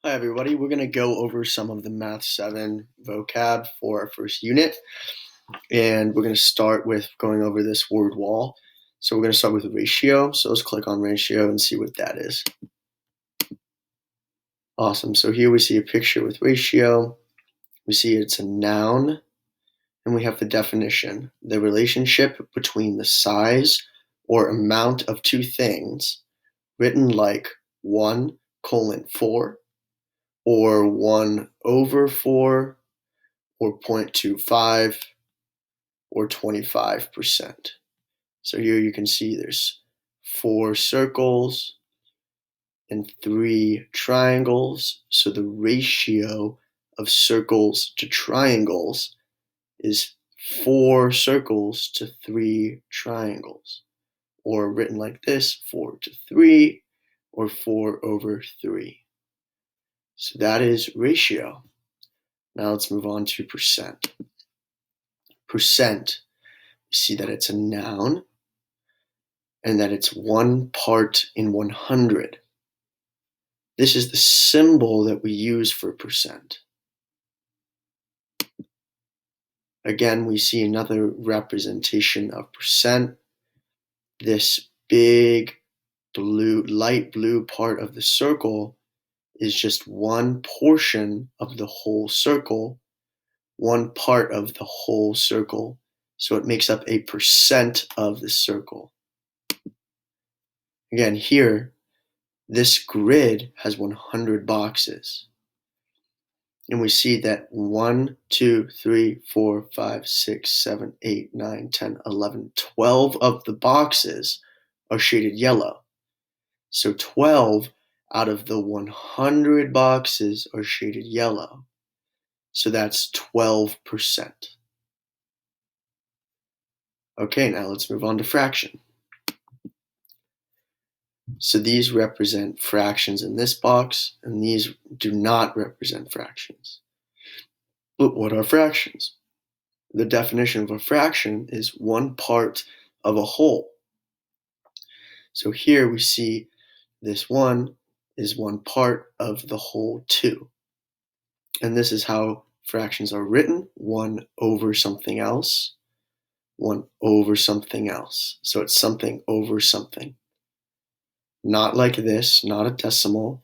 Hi, everybody. We're going to go over some of the Math 7 vocab for our first unit. And we're going to start with going over this word wall. So we're going to start with ratio. So let's click on ratio and see what that is. Awesome. So here we see a picture with ratio. We see it's a noun. And we have the definition. The relationship between the size or amount of two things, written like 1:4, or 1/4, or 0.25, or 25%. So here you can see there's 4 circles and 3 triangles. So the ratio of circles to triangles is 4 circles to 3 triangles. Or written like this, 4:3, or 4/3. So that is ratio. Now let's move on to percent. Percent, we see that it's a noun and that it's 1 part in 100. This is the symbol that we use for percent. Again, we see another representation of percent. This big blue, light blue part of the circle is just one portion of the whole circle, one part of the whole circle. So it makes up a percent of the circle. Again, here, this grid has 100 boxes. And we see that 1, 2, 3, 4, 5, 6, 7, 8, 9, 10, 11, 12 of the boxes are shaded yellow. So 12 out of the 100 boxes are shaded yellow. So that's 12%. Okay, now let's move on to fraction. So these represent fractions in this box, and these do not represent fractions. But what are fractions? The definition of a fraction is 1 part of a whole. So here we see this 1 is 1 part of the whole 2. And this is how fractions are written: 1 over something else, 1 over something else. So it's something over something. Not like this, not a decimal,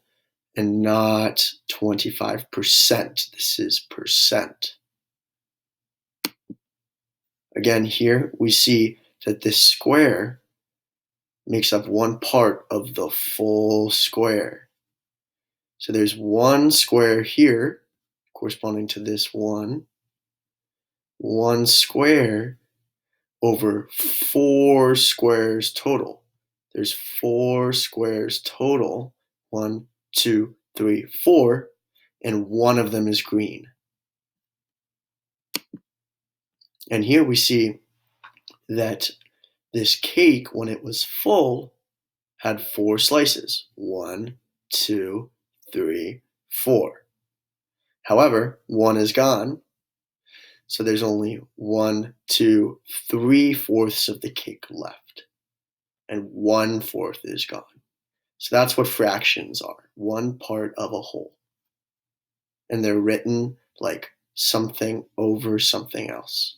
and not 25%. This is percent. Again, here we see that this square makes up 1 part of the full square. So there's 1 square here, corresponding to this 1 square over 4 squares total. There's 4 squares total, 1, 2, 3, 4, and one of them is green. And here we see that this cake, when it was full, had 4 slices. 1, 2, 3, 4. However, 1 is gone, so there's only 1, 2, 3/4 of the cake left, and 1/4 is gone. So that's what fractions are: 1 part of a whole. And they're written like something over something else.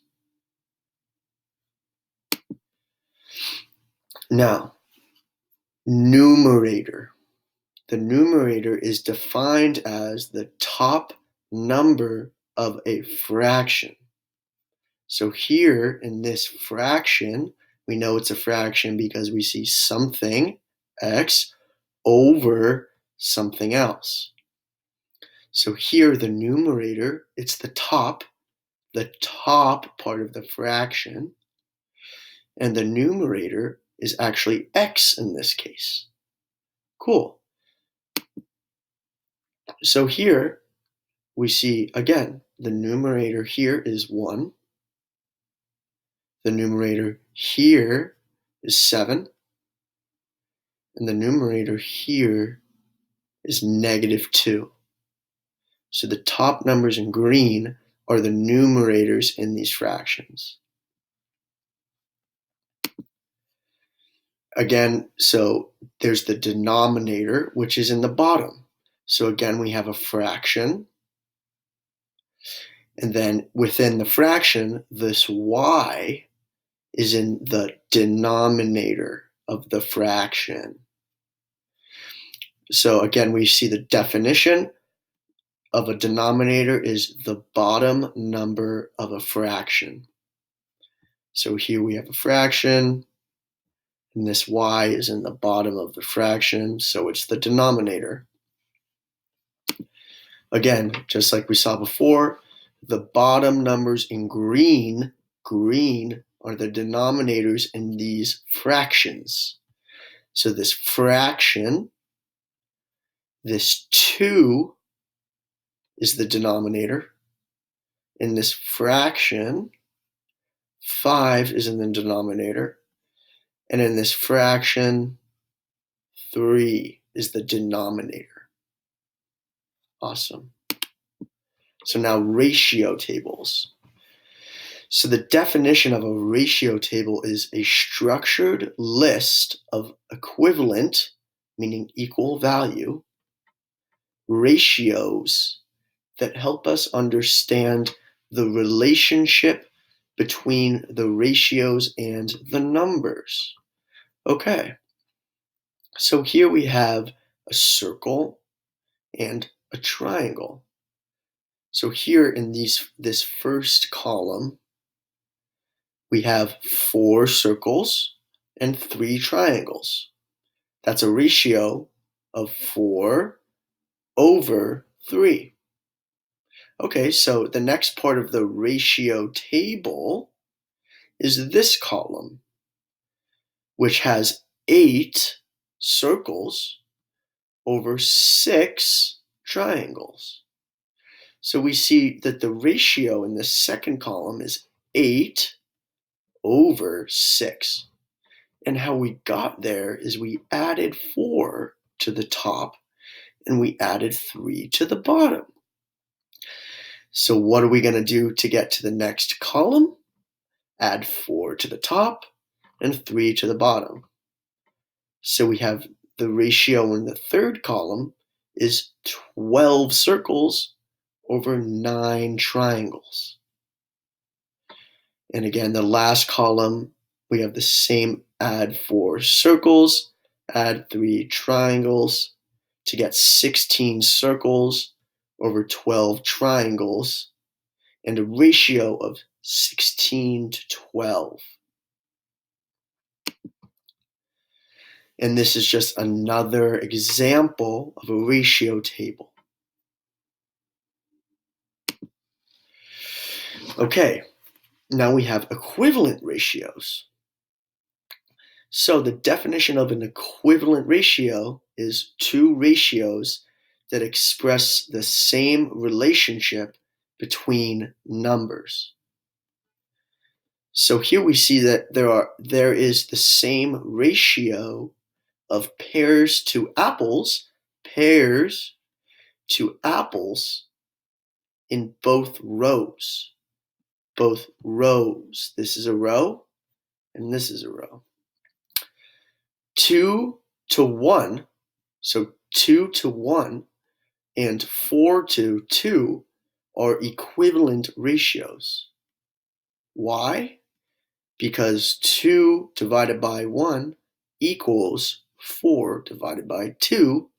Now, numerator. The numerator is defined as the top number of a fraction. So here in this fraction, we know it's a fraction because we see something, x, over something else. So here the numerator, it's the top part of the fraction, and the numerator is actually x in this case. Cool. So here we see, again, the numerator here is 1. The numerator here is 7. And the numerator here is -2. So the top numbers in green are the numerators in these fractions. Again, so there's the denominator, which is in the bottom. So again, we have a fraction. And then within the fraction, this y is in the denominator of the fraction. So again, we see the definition of a denominator is the bottom number of a fraction. So here we have a fraction, and this y is in the bottom of the fraction, so it's the denominator. Again, just like we saw before, the bottom numbers in green are the denominators in these fractions. So this fraction, this 2 is the denominator. In this fraction, 5 is in the denominator. And in this fraction, 3 is the denominator. Awesome. So now ratio tables. So the definition of a ratio table is a structured list of equivalent, meaning equal value, ratios that help us understand the relationship between the ratios and the numbers. Okay, so here we have a circle and a triangle. So here in this first column, we have 4 circles and 3 triangles. That's a ratio of 4 over 3. Okay, so the next part of the ratio table is this column, which has 8 circles over 6 triangles. So we see that the ratio in the second column is 8 over 6. And how we got there is we added 4 to the top and we added 3 to the bottom. So what are we going to do to get to the next column? Add 4 to the top and 3 to the bottom. So we have the ratio in the third column is 12 circles over 9 triangles. And again, the last column, we have the same, add 4 circles, add 3 triangles to get 16 circles over 12 triangles, and a ratio of 16 to 12. And this is just another example of a ratio table. Okay, now we have equivalent ratios. So the definition of an equivalent ratio is 2 ratios that express the same relationship between numbers. So here we see that there is the same ratio of pears to apples in both rows. Both rows. This is a row and this is a row. 2 to 1, so 2 to 1 and 4 to 2 are equivalent ratios. Why? Because 2 divided by 1 equals 4 divided by 2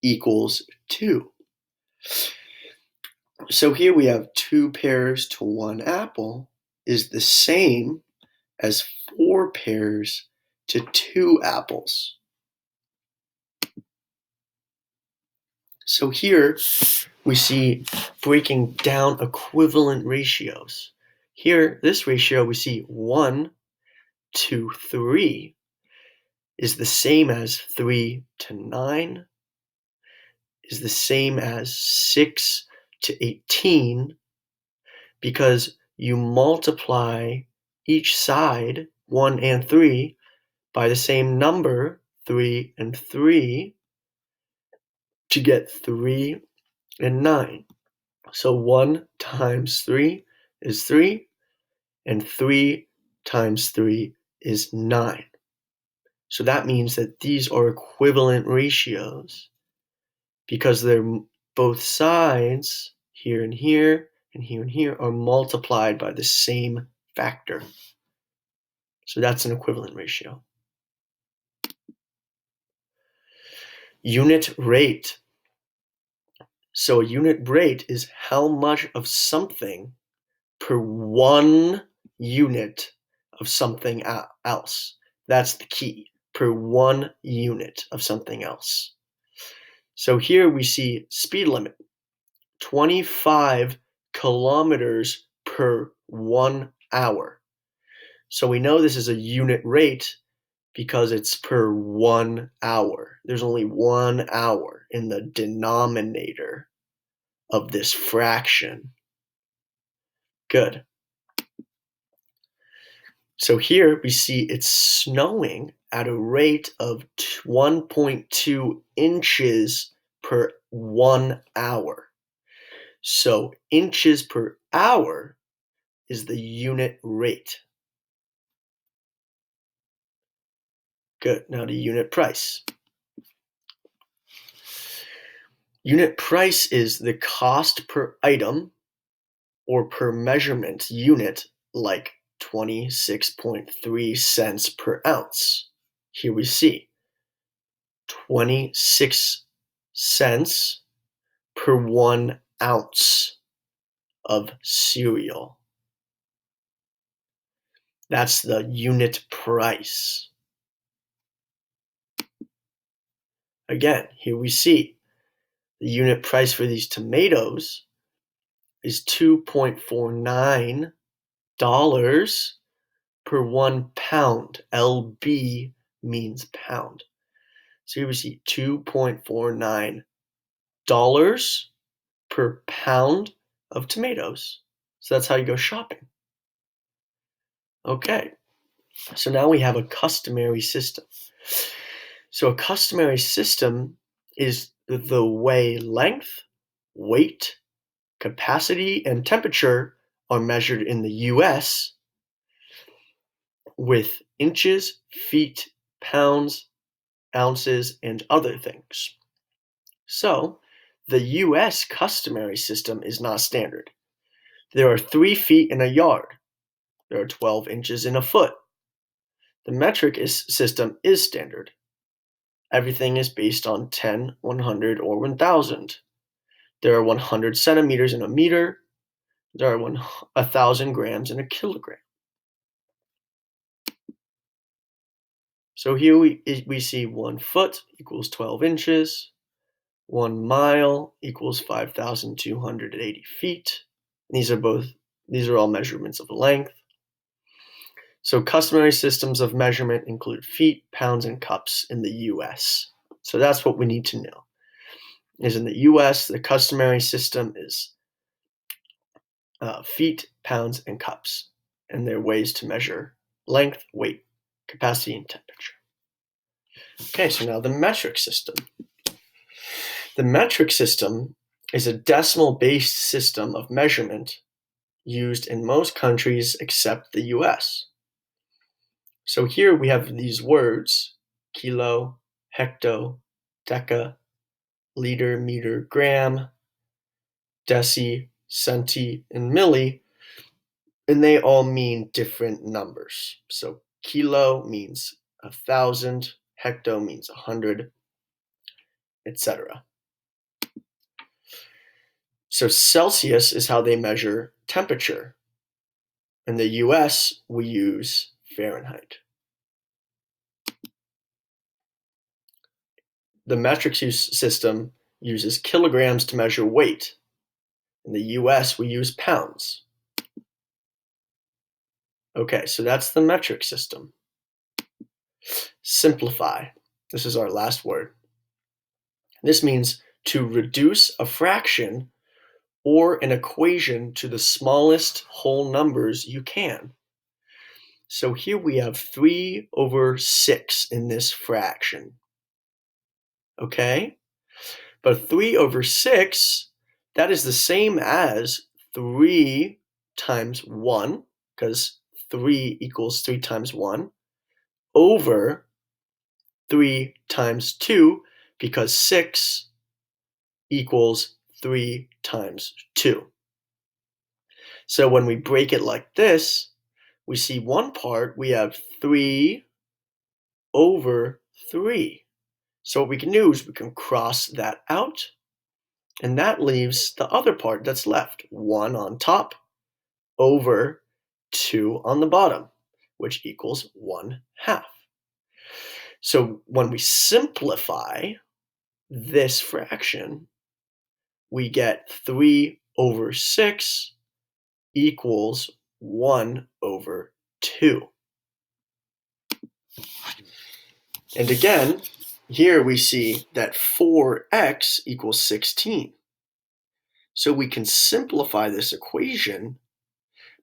equals 2. So here we have 2 pears to 1 apple is the same as 4 pears to 2 apples. So here we see breaking down equivalent ratios. Here, this ratio we see 1 to 3 is the same as 3 to 9, is the same as 6 to 18, because you multiply each side, 1 and 3, by the same number, 3 and 3, to get 3 and 9. So 1 times 3 is 3, and 3 times 3 is 9. So that means that these are equivalent ratios. because they're both sides, here and here, and here and here, are multiplied by the same factor. So that's an equivalent ratio. Unit rate. So a unit rate is how much of something per 1 unit of something else. That's the key, per 1 unit of something else. So here we see speed limit, 25 kilometers per 1 hour. So we know this is a unit rate because it's per 1 hour. There's only 1 hour in the denominator of this fraction. Good. So here we see it's snowing at a rate of 1.2 inches per 1 hour. So inches per hour is the unit rate. Good. Now to unit price. Unit price is the cost per item or per measurement unit, like 26.3 cents per ounce. Here we see 26 cents per 1 ounce of cereal. That's the unit price. Again, here we see the unit price for these tomatoes is $2.49 per 1 pound. LB means pound. So here we see $2.49 per pound of tomatoes. So that's how you go shopping. Okay, so now we have a customary system. So a customary system is the way length, weight, capacity, and temperature are measured in the US with inches, feet, pounds, ounces, and other things. So the US customary system is not standard. There are 3 feet in a yard. There are 12 inches in a foot. The metric system is standard. Everything is based on 10, 100, or 1,000. There are 100 centimeters in a meter. There are 1,000 grams in a kilogram. So here we see 1 foot equals 12 inches. 1 mile equals 5,280 feet. These are all measurements of length. So customary systems of measurement include feet, pounds, and cups in the US. So that's what we need to know. Is in the US, the customary system is feet, pounds, and cups. And there are ways to measure length, weight, capacity, and temperature. Okay, so now the metric system. The metric system is a decimal-based system of measurement used in most countries except the US. So here we have these words, kilo, hecto, deca, liter, meter, gram, deci, centi, and milli, and they all mean different numbers. So kilo means 1,000, hecto means 100, etc. So Celsius is how they measure temperature. In the US, we use Fahrenheit. The metric system uses kilograms to measure weight. In the US, we use pounds. Okay, so that's the metric system. Simplify. This is our last word. This means to reduce a fraction or an equation to the smallest whole numbers you can. So here we have 3/6 in this fraction. Okay? But 3/6, that is the same as 3 times 1, because 3 equals 3 times 1, over 3 times 2, because 6 equals 3 times 2. So when we break it like this, we see one part, we have 3 over 3. So what we can do is we can cross that out, and that leaves the other part that's left, 1 on top over 2 on the bottom, which equals 1/2. So when we simplify this fraction, we get 3 over 6 equals 1 over 2. And again, here we see that 4x equals 16. So we can simplify this equation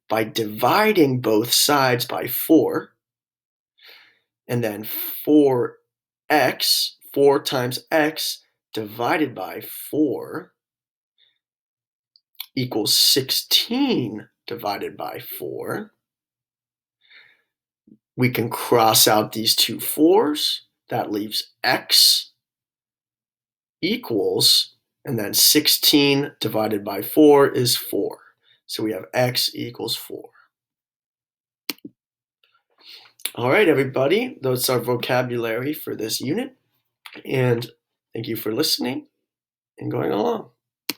by dividing both sides by 4, and then 4x, 4 times x divided by 4 equals 16 divided by 4. We can cross out these two 4s. That leaves x equals, and then 16 divided by 4 is 4. So we have x equals 4. All right, everybody, that's our vocabulary for this unit. And thank you for listening and going along.